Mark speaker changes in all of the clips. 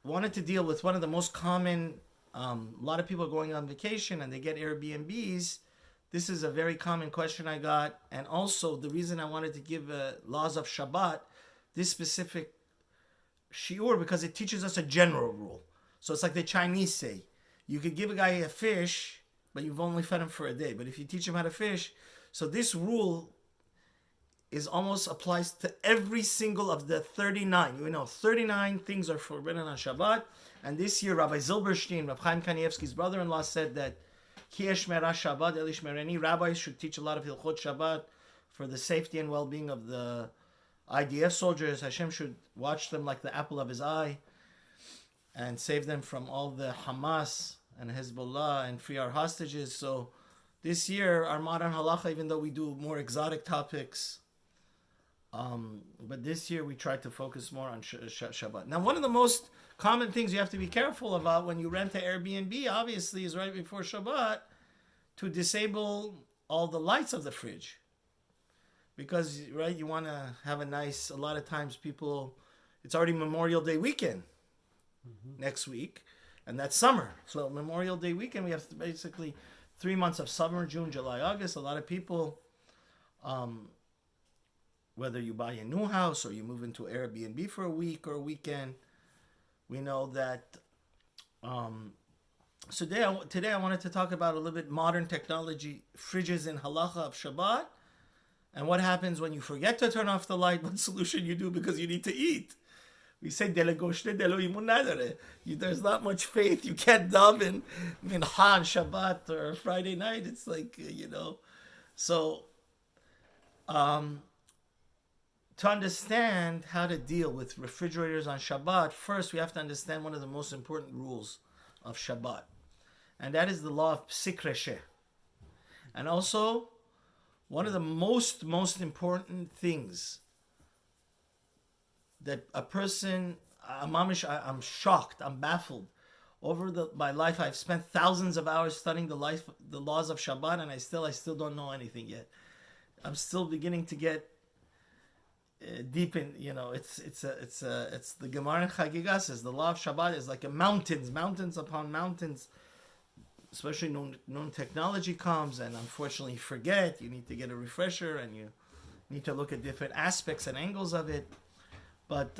Speaker 1: wanted to deal with one of the most common. A lot of people are going on vacation and they get Airbnbs. This is a very common question I got, and also the reason I wanted to give laws of Shabbat, this specific shiur, because it teaches us a general rule. So it's like the Chinese say, you could give a guy a fish, but you've only fed him for a day. But if you teach him how to fish, so this rule is almost applies to every single of the 39. 39 things are forbidden on Shabbat. And this year, Rabbi Zilberstein, Rabbi Chaim Kanievsky's brother-in-law, said that Ki eshmera Shabbat el ishmereni. Rabbis should teach a lot of Hilchot Shabbat for the safety and well-being of the IDF soldiers. Hashem should watch them like the apple of his eye and save them from all the Hamas and Hezbollah and free our hostages. So this year, our modern halacha, even though we do more exotic topics, but this year we tried to focus more on Shabbat. Now, one of the most common things you have to be careful about when you rent an Airbnb, obviously, is right before Shabbat to disable all the lights of the fridge. Because, right, you want to have a lot of times people, it's already Memorial Day weekend next week, and that's summer. So Memorial Day weekend, we have basically 3 months of summer, June, July, August. A lot of people, whether you buy a new house or you move into Airbnb for a week or a weekend, we know that. So today I wanted to talk about a little bit modern technology, fridges in halacha of Shabbat, and what happens when you forget to turn off the light, what solution you do because you need to eat. We say, there's not much faith. You can't daven mincha on Shabbat or Friday night. It's like, So, to understand how to deal with refrigerators on Shabbat, first we have to understand one of the most important rules of Shabbat. And that is the law of PSIK. And also, one of the most important things that a person, I'm shocked, I'm baffled. Over my life, I've spent thousands of hours studying the laws of Shabbat, and I still don't know anything yet. I'm still beginning to get deep in, it's the Gemara in Chagiga says the law of Shabbat is like mountains upon mountains. Especially known technology comes, and unfortunately you forget. You need to get a refresher, and you need to look at different aspects and angles of it. But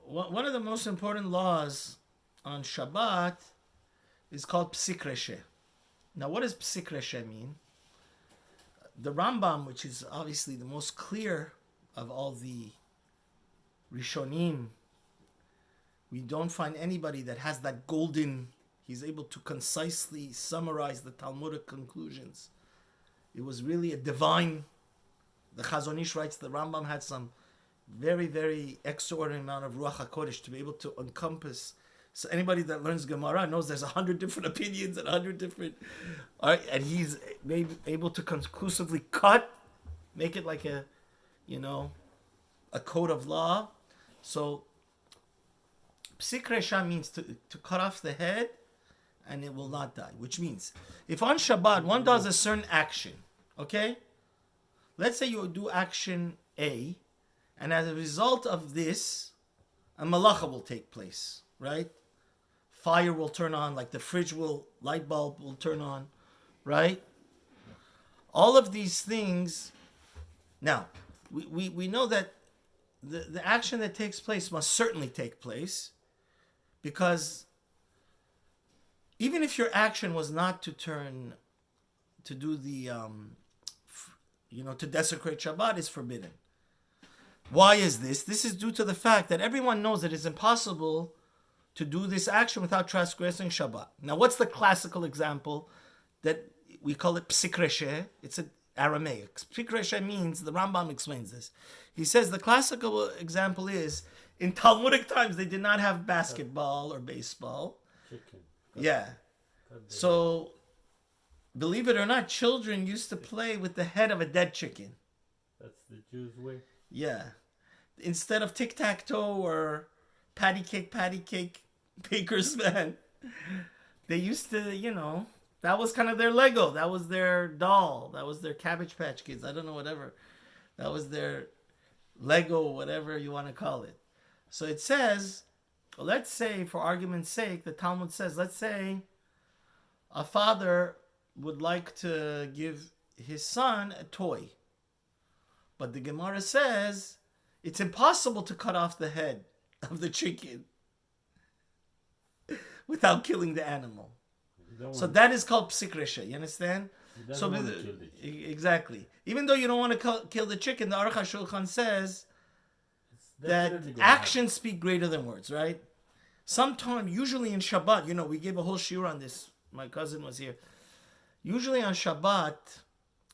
Speaker 1: one of the most important laws on Shabbat is called PSIK. Now, what does PSIK mean? The Rambam, which is obviously the most clear of all the Rishonim, we don't find anybody that has that golden, he's able to concisely summarize the Talmudic conclusions. It was really a divine, the Chazon Ish writes, the Rambam had some very, very extraordinary amount of Ruach HaKodesh to be able to encompass. So anybody that learns Gemara knows there's 100 different opinions and 100 different, and he's able to conclusively make it like a code of law. So Psik Resha means to cut off the head and it will not die. Which means, if on Shabbat one does a certain action, okay? Let's say you do action A, and as a result of this, a malacha will take place, right? Fire will turn on, like the light bulb will turn on, right? All of these things. Now, we know that the action that takes place must certainly take place, because even if your action was not to do the, to desecrate Shabbat, is forbidden. Why is this? This is due to the fact that everyone knows that it's impossible to do this action without transgressing Shabbat. Now, what's the classical example that we call it Psik Reshe? It's an Aramaic. Psik Reshe means, the Rambam explains this. He says the classical example is, in Talmudic times, they did not have basketball or baseball.
Speaker 2: Chicken.
Speaker 1: Yeah. So, believe it or not, children used to play with the head of a dead chicken.
Speaker 2: That's the Jews' way.
Speaker 1: Yeah. Instead of tic-tac-toe or patty cake, baker's man, they used to, that was kind of their Lego. That was their doll. That was their Cabbage Patch Kids. I don't know, whatever. That was their Lego, whatever you want to call it. So it says let's say, for argument's sake, the Talmud says, let's say a father would like to give his son a toy. But the Gemara says it's impossible to cut off the head of the chicken without killing the animal. So that is called PSIK REISHA. You understand? So exactly. Even though you don't want to kill the chicken, the Aruch HaShulchan says that actions speak greater than words, right? Sometimes, usually in Shabbat, we gave a whole shiur on this. My cousin was here. Usually on Shabbat,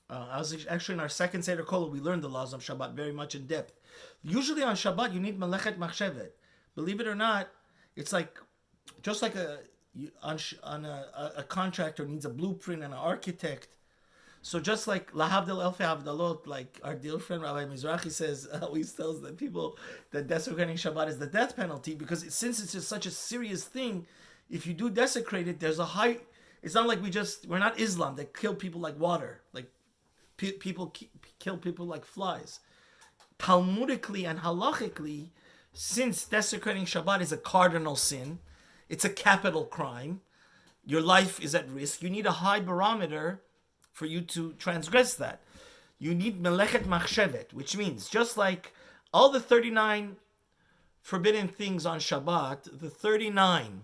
Speaker 1: I was actually in our second Seder Kol, we learned the laws of Shabbat very much in depth. Usually on Shabbat, you need melechet machshevet. Believe it or not, it's like, just like a contractor needs a blueprint and an architect. So just like lahavdil elfei havdalot, like our dear friend Rabbi Mizrahi says, always tells the people that desecrating Shabbat is the death penalty, because since it's just such a serious thing, if you do desecrate it, there's a high. It's not like we're not Islam that kill people like water, like people kill people like flies. Talmudically and halachically, since desecrating Shabbat is a cardinal sin, it's a capital crime, your life is at risk, you need a high barometer for you to transgress that. You need melechet machshevet, which means just like all the 39 forbidden things on Shabbat, the 39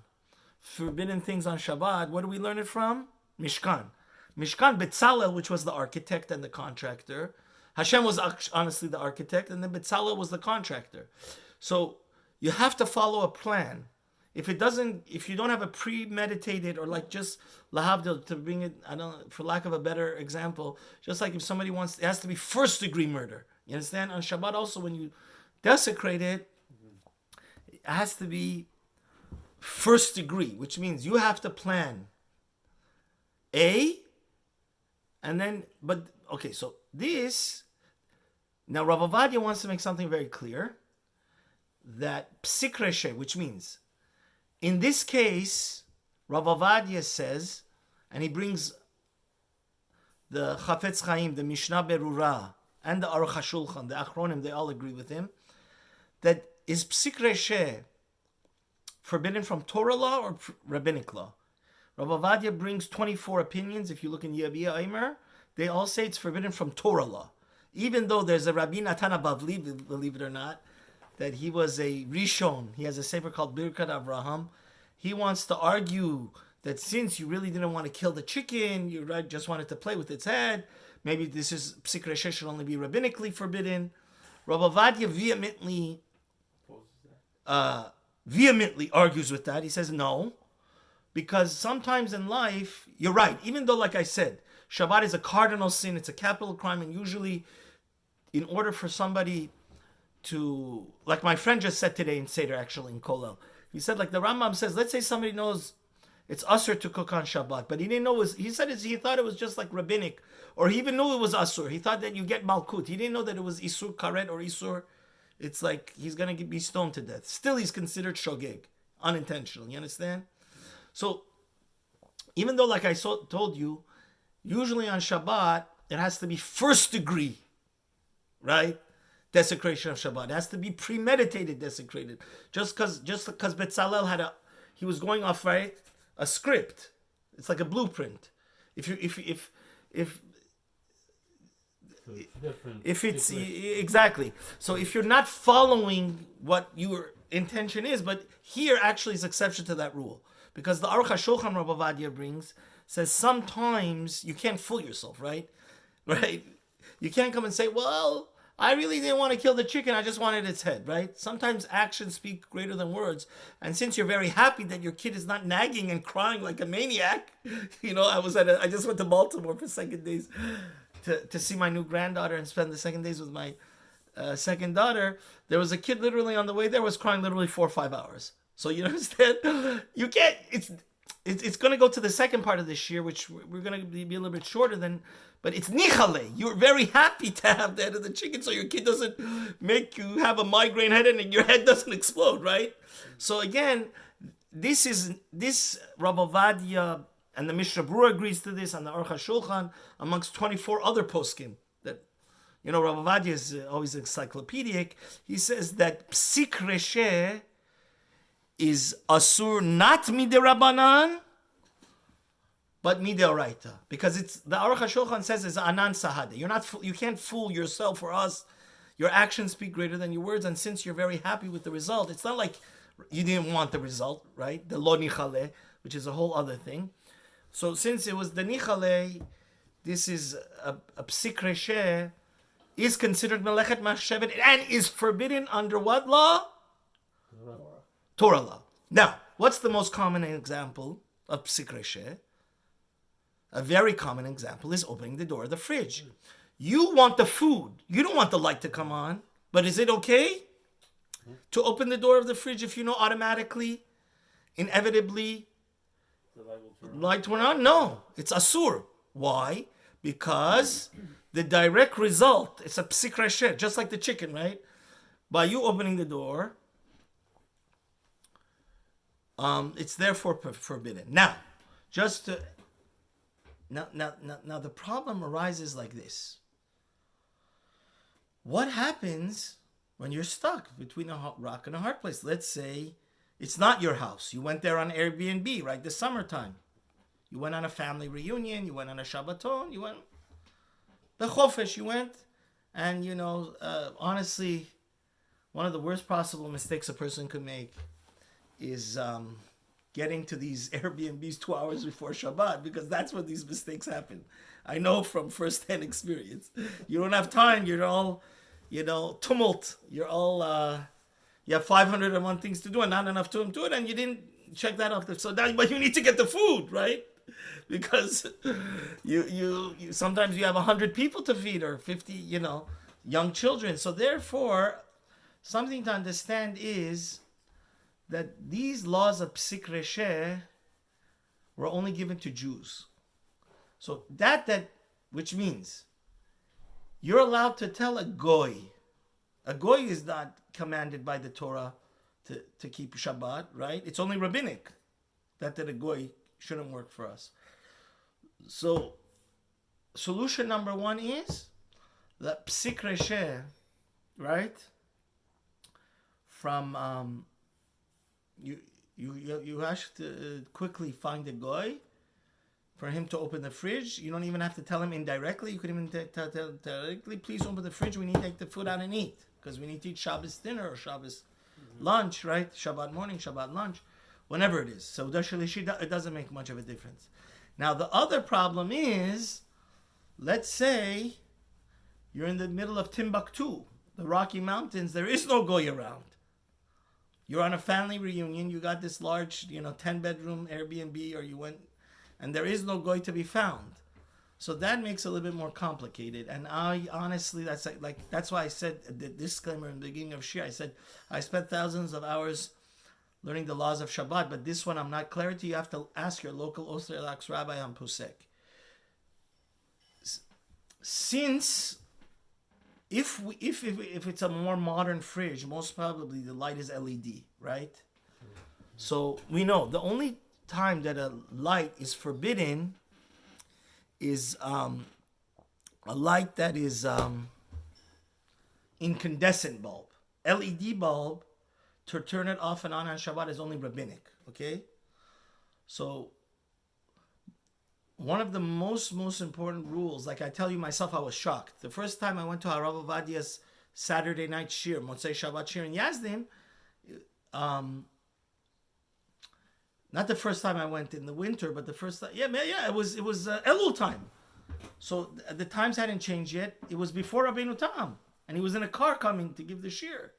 Speaker 1: forbidden things on Shabbat, what do we learn it from? Mishkan. Mishkan, Betzalel, which was the architect and the contractor. Hashem was honestly the architect, and then Betzalel was the contractor. So you have to follow a plan. If you don't have a premeditated, or like just lahavdil, to bring it, for lack of a better example, just like if somebody it has to be first degree murder. You understand? On Shabbat also, when you desecrate it, it has to be first degree, which means you have to plan A, and then, so this, now Rav Ovadia wants to make something very clear, that PSIK REISHA, which means, in this case, Rav Ovadia says, and he brings the Chafetz Chaim, the Mishnah Berurah, and the Aruch HaShulchan, the Achronim, they all agree with him, that is PSIK REISHA forbidden from Torah law or rabbinic law? Rav Ovadia brings 24 opinions. If you look in Yabia Aimer, they all say it's forbidden from Torah law. Even though there's a Rabbi Natan Bavli, believe it or not, that he was a Rishon. He has a sefer called Birkat Avraham. He wants to argue that since you really didn't want to kill the chicken, you just wanted to play with its head, maybe this is PSIK REISHA should only be rabbinically forbidden. Rav Ovadia vehemently argues with that. He says no, because sometimes in life, you're right, even though, like I said, Shabbat is a cardinal sin, it's a capital crime, and usually in order for somebody to, like my friend just said today in Seder, actually in Kolel, he said, like the Rambam says, let's say somebody knows it's asur to cook on Shabbat, but he didn't know he thought it was just like rabbinic, or he even knew it was asur. He thought that you get malkut. He didn't know that it was isur karet or isur. It's like he's going to be stoned to death. Still, he's considered shogeg, unintentional. You understand? So, even though, like I told you, usually on Shabbat, it has to be first degree, right? Desecration of Shabbat. It has to be premeditated desecrated. Just because Betzalel he was going off, right, a script. It's like a blueprint. If it's exactly, so if you're not following what your intention is, but here actually is exception to that rule, because the Aruch HaShulchan Rav Ovadia brings says sometimes you can't fool yourself, right? You can't come and say, well, I really didn't want to kill the chicken, I just wanted its head, right? Sometimes actions speak greater than words, and since you're very happy that your kid is not nagging and crying like a maniac, I just went to Baltimore for second days to see my new granddaughter and spend the second days with my second daughter. There was a kid literally on the way there was crying literally 4 or 5 hours. So you understand? You can't. It's going to go to the second part of this year, which we're going to be a little bit shorter than. But it's nichale. You're very happy to have the head of the chicken, so your kid doesn't make you have a migraine headache and your head doesn't explode, right? So again, this Rav Ovadia and the Mishnah Berurah agrees to this, and the Aruch HaShulchan, amongst 24 other poskim. That, Rav Ovadia is always encyclopedic. He says that PSIK REISHA is asur not midirabanan, but mideoraita, because it's the Aruch HaShulchan says it's anan sahada. You can't fool yourself or us. Your actions speak greater than your words, and since you're very happy with the result, it's not like you didn't want the result, right? The lo nichale, which is a whole other thing. So since it was the nichale, this is a PSIK REISHA, is considered melechet machshevet and is forbidden under what law? Torah law. Now, what's the most common example of PSIK REISHA? A very common example is opening the door of the fridge. You want the food. You don't want the light to come on. But is it okay to open the door of the fridge if you know automatically, inevitably, the light went on? No, it's asur. Why? Because the direct result, it's a PSIK REISHA, just like the chicken, right? By you opening the door, it's therefore forbidden. Now, Now the problem arises like this. What happens when you're stuck between a rock and a hard place? Let's say it's not your house. You went there on Airbnb, right? The summertime. You went on a family reunion. You went on a Shabbaton. You went the Chofesh. You went, and honestly, one of the worst possible mistakes a person could make is getting to these Airbnbs 2 hours before Shabbat, because that's when these mistakes happen. I know from first-hand experience. You don't have time. You're all, tumult. You're all, you have 501 things to do and not enough time to it, and you didn't check that off. But you need to get the food, right? Because you sometimes you have 100 people to feed or 50, young children. So therefore, something to understand is that these laws of PSIK REISHA were only given to Jews. So which means you're allowed to tell a goy. A goy is not commanded by the Torah to keep Shabbat, right? It's only rabbinic that a goy shouldn't work for us. So solution number one is that PSIK REISHA, right? From you have to quickly find a guy for him to open the fridge. You don't even have to tell him indirectly. You could even tell directly, please open the fridge. We need to take the food out and eat, because we need to eat Shabbos dinner or Shabbos lunch, right? Shabbat morning, Shabbat lunch, whenever it is. So it doesn't make much of a difference. Now the other problem is, let's say you're in the middle of Timbuktu, the Rocky Mountains. There is no goy around. You're on a family reunion. You got this large, 10-bedroom Airbnb, or you went, and there is no goy to be found. So that makes it a little bit more complicated. And I honestly, that's why I said the disclaimer in the beginning of Shir. I said I spent thousands of hours learning the laws of Shabbat, but this one I'm not clarity. You have to ask your local Orthodox rabbi on PSIK. Since if it's a more modern fridge, most probably the light is LED, right? So we know the only time that a light is forbidden is a light that is incandescent bulb. LED bulb, to turn it off and on Shabbat is only rabbinic, okay? So one of the most important rules, like I tell you myself, I was shocked. The first time I went to Harav Ovadia's Saturday night shir, Motzei Shabbat shir in Yazdim, not the first time I went in the winter, but the first time, it was Elul time. So the times hadn't changed yet. It was before Rabbeinu Tam, and he was in a car coming to give the shir.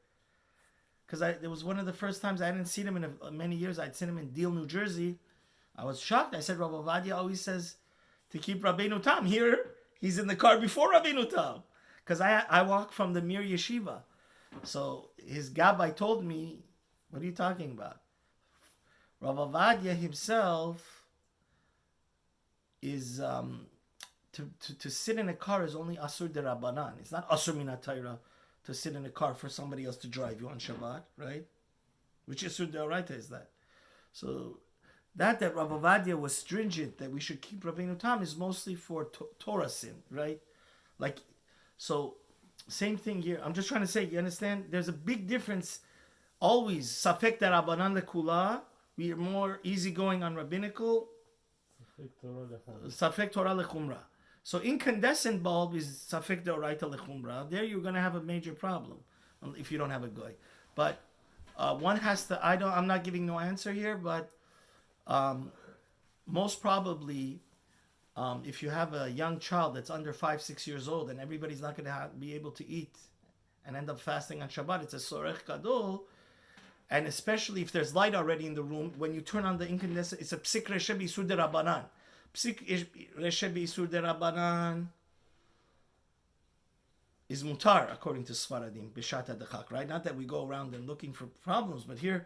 Speaker 1: Because it was one of the first times I hadn't seen him in many years. I'd seen him in Deal, New Jersey. I was shocked. I said, Rav Ovadia always says to keep Rabbeinu Tam. Here, he's in the car before Rabbeinu Tam. Because I walk from the Mir Yeshiva. So his gabbai told me, what are you talking about? Rav Ovadia himself is, to sit in a car is only Asur de Rabbanan. It's not Asur Minat Torah to sit in a car for somebody else to drive you on Shabbat, right? Which Asur de Oraita is that? So that Rav Ovadia was stringent that we should keep Rabbeinu Tam is mostly for Torah sin, right? So same thing here. I'm just trying to say, you understand? There's a big difference always safek derabanan lekula. We are more easygoing on rabbinical. Safek Torah lechumra. So incandescent bulb is safek deoraita lechumra. There you're going to have a major problem if you don't have a goy. But one has to. I'm not giving no answer here, but most probably, if you have a young child that's under 5-6 years old and everybody's not going to be able to eat and end up fasting on Shabbat, it's a sorech gadol. And especially if there's light already in the room, when you turn on the incandescent, it's a psik reshe b'isur derabanan. Psik reshe b'isur derabanan is mutar according to Sfaradim b'shat hadachak, right? Not that we go around and looking for problems, but here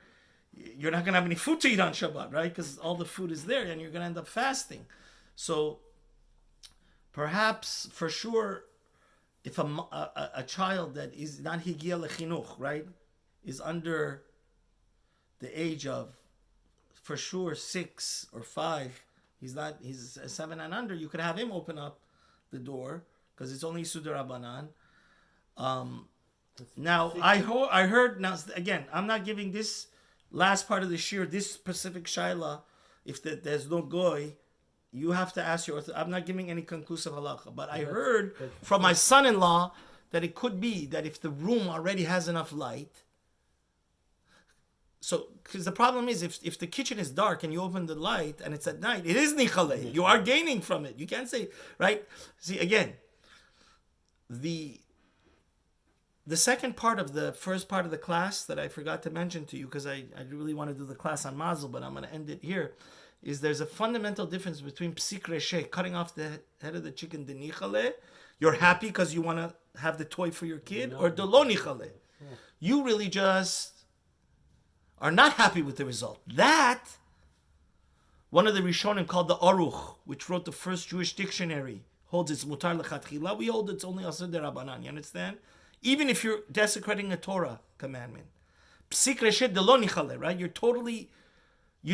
Speaker 1: you're not going to have any food to eat on Shabbat, right? Because all the food is there, and you're going to end up fasting. So perhaps for sure, if a child that is not higia lechinuch, right, is under the age of, for sure, 6 or 5, he's 7 and under, you could have him open up the door because it's only Sudar Abanan. Now, I heard, now again, I'm not giving this last part of the shir, this specific shaila, if there's no goy, you have to ask your, I'm not giving any conclusive halacha, but I heard from my son-in-law that it could be that if the room already has enough light, so, because the problem is, if the kitchen is dark and you open the light and it's at night, it is nichale. You are gaining from it. You can't say, right? See, again, the second part of the first part of the class that I forgot to mention to you, because I really want to do the class on mazel, but I'm going to end it here, is there's a fundamental difference between psik reshe, cutting off the head of the chicken, the nichale. You're happy because you want to have the toy for your kid, or the lo nichale. You really just are not happy with the result. That, one of the Rishonim called the Aruch, which wrote the first Jewish dictionary, holds it's mutar lechatchila. We hold it's only asur derabanan. You understand? Even if you're desecrating a Torah commandment. Psik reshet delo nichale, right? You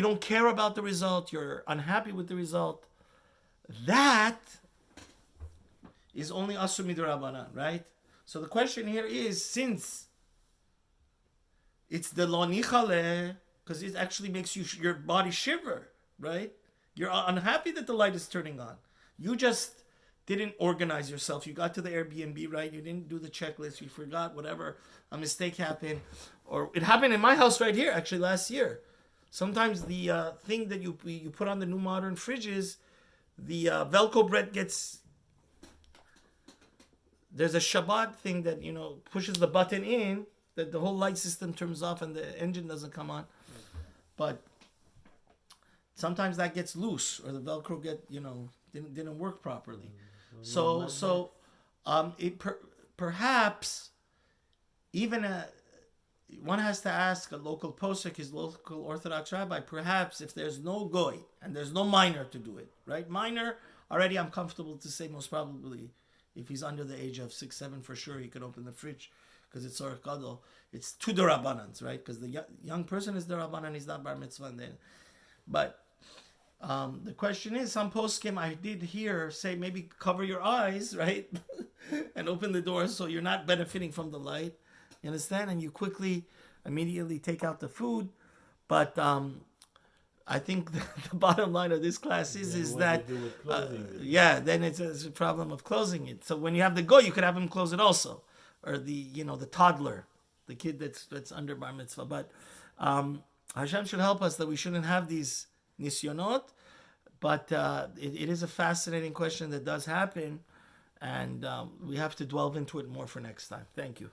Speaker 1: don't care about the result. You're unhappy with the result. That is only asur midrabanan, right? So the question here is, since it's the lo nichale, because it actually makes your body shiver, right? You're unhappy that the light is turning on. You just didn't organize yourself. You got to the Airbnb, right? You didn't do the checklist. You forgot, whatever. A mistake happened. Or it happened in my house right here, actually, last year. Sometimes the thing that you put on the new modern fridges, the Velcro bread gets... There's a Shabbat thing that, pushes the button in, that the whole light system turns off and the engine doesn't come on. But sometimes that gets loose, or the Velcro didn't work properly. So perhaps even one has to ask a local posek, his local Orthodox rabbi, perhaps if there's no goy and there's no minor to do it, right? Minor, already I'm comfortable to say most probably if he's under the age of 6-7 for sure, he could open the fridge because it's Sorech Gadol. It's 2 derabanans, right? Because the young person is derabanan, he's not bar mitzvah. But the question is, some poskim I did hear say maybe cover your eyes, right? and open the door so you're not benefiting from the light. You understand? And you immediately take out the food. But I think the bottom line of this class is that, then it's a problem of closing it. So when you have the go, you could have him close it also. Or the toddler, the kid that's under bar mitzvah. But Hashem should help us that we shouldn't have these nisyonot. But it is a fascinating question that does happen, and we have to delve into it more for next time. Thank you.